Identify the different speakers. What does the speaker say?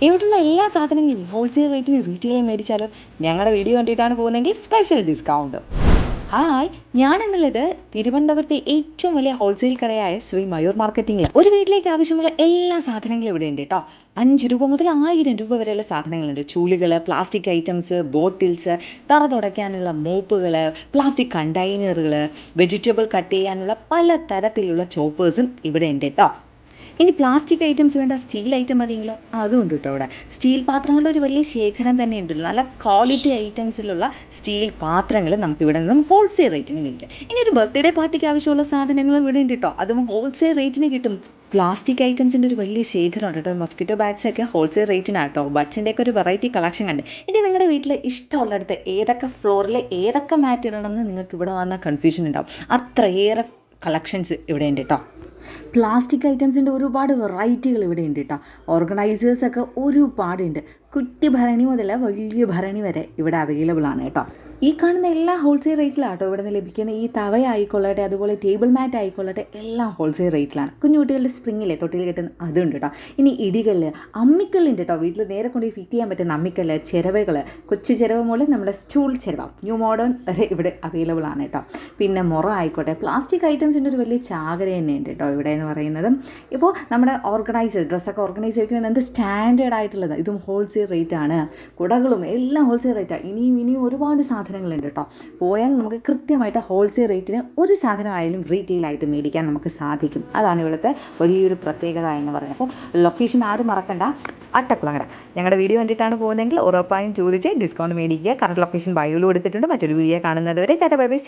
Speaker 1: ഇവിടെയുള്ള എല്ലാ സാധനങ്ങളും ഹോൾസെയിൽ റേറ്റിന് റീറ്റെയിൽ മേടിച്ചാലോ? ഞങ്ങളുടെ വീഡിയോ കണ്ടിട്ടാണ് പോകുന്നതെങ്കിൽ സ്പെഷ്യൽ ഡിസ്കൗണ്ട്. ഹായ്, ഞാനെന്നുള്ളത് തിരുവനന്തപുരത്തെ ഏറ്റവും വലിയ ഹോൾസെയിൽ കടയായ ശ്രീ മയൂർ മാർക്കറ്റിംഗിൽ ഒരു വീട്ടിലേക്ക് ആവശ്യമുള്ള എല്ലാ സാധനങ്ങളും ഇവിടെ ഉണ്ട് കേട്ടോ. 5 രൂപ മുതൽ 1000 രൂപ വരെയുള്ള സാധനങ്ങളുണ്ട്. ചൂലുകൾ, പ്ലാസ്റ്റിക് ഐറ്റംസ്, ബോട്ടിൽസ്, തറ തുടയ്ക്കാനുള്ള മോപ്പുകൾ, പ്ലാസ്റ്റിക് കണ്ടെയ്നറുകൾ, വെജിറ്റബിൾ കട്ട് ചെയ്യാനുള്ള പല തരത്തിലുള്ള ചോപ്പേഴ്സും ഇവിടെ ഉണ്ട് കേട്ടോ. ഇനി പ്ലാസ്റ്റിക് ഐറ്റംസ് വേണ്ട, സ്റ്റീൽ ഐറ്റം മതിയെങ്കിലോ അതും ഉണ്ട് കേട്ടോ. ഇവിടെ സ്റ്റീൽ പാത്രങ്ങളുടെ ഒരു വലിയ ശേഖരം തന്നെ ഉണ്ടല്ലോ. നല്ല ക്വാളിറ്റി ഐറ്റംസിലുള്ള സ്റ്റീൽ പാത്രങ്ങൾ നമുക്ക് ഇവിടെ നിന്നും ഹോൾസെയിൽ റേറ്റിന് കിട്ടും. ഇനി ഒരു ബർത്ത്ഡേ പാർട്ടിക്ക് ആവശ്യമുള്ള സാധനങ്ങളും ഇവിടെ ഉണ്ട് കേട്ടോ. അതും ഹോൾസെയിൽ റേറ്റിന് കിട്ടും. പ്ലാസ്റ്റിക് ഐറ്റംസിൻ്റെ ഒരു വലിയ ശേഖരം ഉണ്ട് കേട്ടോ. മൊസ്കിറ്റോ ബാറ്റ്സ് ഒക്കെ ഹോൾസെയിൽ റേറ്റിനാണ് കേട്ടോ. ബഡ്സിൻ്റെയൊക്കെ ഒരു വെറൈറ്റി കളക്ഷൻ കണ്ട്. ഇനി നിങ്ങളുടെ വീട്ടിൽ ഇഷ്ടമുള്ളിടത്ത് ഏതൊക്കെ ഫ്ലോറിൽ ഏതൊക്കെ മാറ്റ് ഇടണമെന്ന് നിങ്ങൾക്ക് ഇവിടെ വന്നാൽ കൺഫ്യൂഷൻ ഉണ്ടാവും. അത്രയേറെ കളക്ഷൻസ് ഇവിടെ ഉണ്ട് കേട്ടോ. പ്ലാസ്റ്റിക് ഐറ്റംസിൻ്റെ ഒരുപാട് വെറൈറ്റികൾ ഇവിടെ ഉണ്ട് കേട്ടോ. ഓർഗനൈസേഴ്സൊക്കെ ഒരുപാടുണ്ട്. കുട്ടി ഭരണി മുതൽ വലിയ ഭരണി വരെ ഇവിടെ അവൈലബിൾ ആണ് കേട്ടോ. ഈ കാണുന്ന എല്ലാ ഹോൾസെയിൽ റേറ്റിലാണ് കേട്ടോ ഇവിടെ നിന്ന് ലഭിക്കുന്ന. ഈ തവ ആയിക്കൊള്ളട്ടെ, അതുപോലെ ടേബിൾ മാറ്റ് ആയിക്കൊള്ളട്ടെ, എല്ലാം ഹോൾസെയിൽ റേറ്റിലാണ്. കുഞ്ഞുകുട്ടികളുടെ സ്പ്രിങ്ങിലെ തൊട്ടിൽ കെട്ടുന്ന അതുണ്ട് കേട്ടോ. ഇനി ഇടികല്ല്, അമ്മിക്കല്ലുണ്ട് കേട്ടോ. വീട്ടിൽ നേരെ കൊണ്ടുപോയി ഫിറ്റ് ചെയ്യാൻ പറ്റുന്ന അമ്മിക്കല്ല്, ചിരവകൾ, കൊച്ചു ചിരവ മുതൽ നമ്മുടെ സ്റ്റൂൾ ചിരവ, ന്യൂ മോഡേൺ വരെ ഇവിടെ അവൈലബിൾ ആണ് കേട്ടോ. പിന്നെ മുറ ആയിക്കോട്ടെ, പ്ലാസ്റ്റിക് ഐറ്റംസിൻ്റെ ഒരു വലിയ ചാകര തന്നെ ഉണ്ട് കേട്ടോ ഇവിടെ എന്ന് പറയുന്നത്. ഇപ്പോൾ നമ്മുടെ ഓർഗനൈസേഴ്സ്, ഡ്രസ്സൊക്കെ ഓർഗനൈസ് ചെയ്യിക്കുമ്പോൾ എന്ത് സ്റ്റാൻഡേർഡ് ആയിട്ടുള്ളത്, ഇതും ഹോൾസെയിൽ റേറ്റാണ്. കുടകളും എല്ലാം ഹോൾസെയിൽ റേറ്റാണ്. ഇനിയും ഒരുപാട് സാധനങ്ങളുണ്ട് കേട്ടോ. പോയാൽ നമുക്ക് കൃത്യമായിട്ട് ഹോൾസെയിൽ റേറ്റിന് ഒരു സാധനമായാലും റീറ്റെയിലായിട്ട് മേടിക്കാൻ നമുക്ക് സാധിക്കും. അതാണ് ഇവിടുത്തെ വലിയൊരു പ്രത്യേകത എന്ന് പറയുന്നത്. അപ്പോൾ ലൊക്കേഷൻ ആരും മറക്കണ്ട, അട്ടക്കുളങ്ങര. ഞങ്ങളുടെ വീഡിയോ കണ്ടിട്ടാണ് പോകുന്നതെങ്കിൽ ഉറപ്പായും ചോദിച്ച് ഡിസ്കൗണ്ട് മേടിക്കുക. കറക്റ്റ് ലൊക്കേഷൻ ബയോയിൽ കൊടുത്തിട്ടുണ്ട്. മറ്റൊരു വീഡിയോ കാണുന്നത് വരെ ടാറ്റാ ബൈ ബൈ.